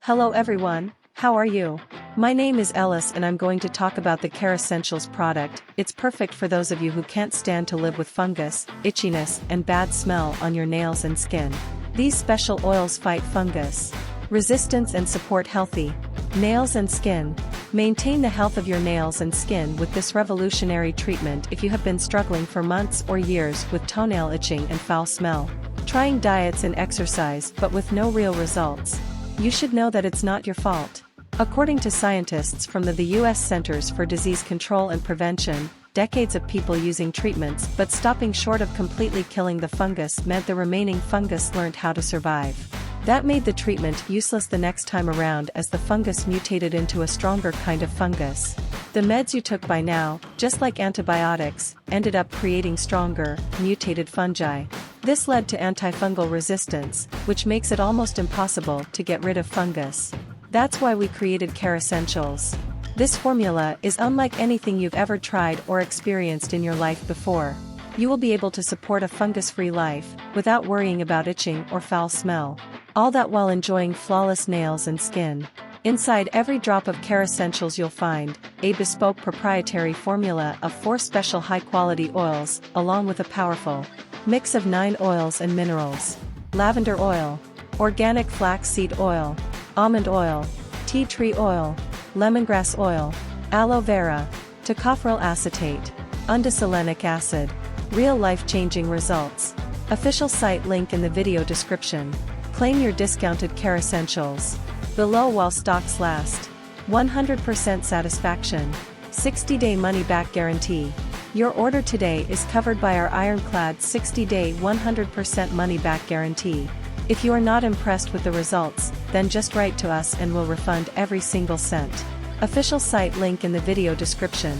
Hello everyone, how are you? My name is Ellis and I'm going to talk about the Kerassentials product. It's perfect for those of you who can't stand to live with fungus, itchiness, and bad smell on your nails and skin. These special oils fight fungus resistance and support healthy nails and skin. Maintain the health of your nails and skin with this revolutionary treatment if you have been struggling for months or years with toenail itching and foul smell. Trying diets and exercise but with no real results. You should know that it's not your fault. According to scientists from the U.S. Centers for Disease Control and Prevention, decades of people using treatments but stopping short of completely killing the fungus meant the remaining fungus learned how to survive. That made the treatment useless the next time around as the fungus mutated into a stronger kind of fungus. The meds you took by now, just like antibiotics, ended up creating stronger, mutated fungi. This led to antifungal resistance, which makes it almost impossible to get rid of fungus. That's why we created Kerassentials. This formula is unlike anything you've ever tried or experienced in your life before. You will be able to support a fungus-free life, without worrying about itching or foul smell. All that while enjoying flawless nails and skin. Inside every drop of Kerassentials you'll find a bespoke proprietary formula of 4 special high-quality oils, along with a powerful mix of 9 oils and minerals. Lavender oil, organic flaxseed oil, almond oil, tea tree oil, lemongrass oil, aloe vera, tocopherol acetate, undesolenic acid. Real life-changing results. Official site link in the video description. Claim your discounted Kerassentials below while stocks last. 100% satisfaction. 60-day money-back guarantee. Your order today is covered by our ironclad 60-day 100% money-back guarantee. If you are not impressed with the results, then just write to us and we'll refund every single cent. Official site link in the video description.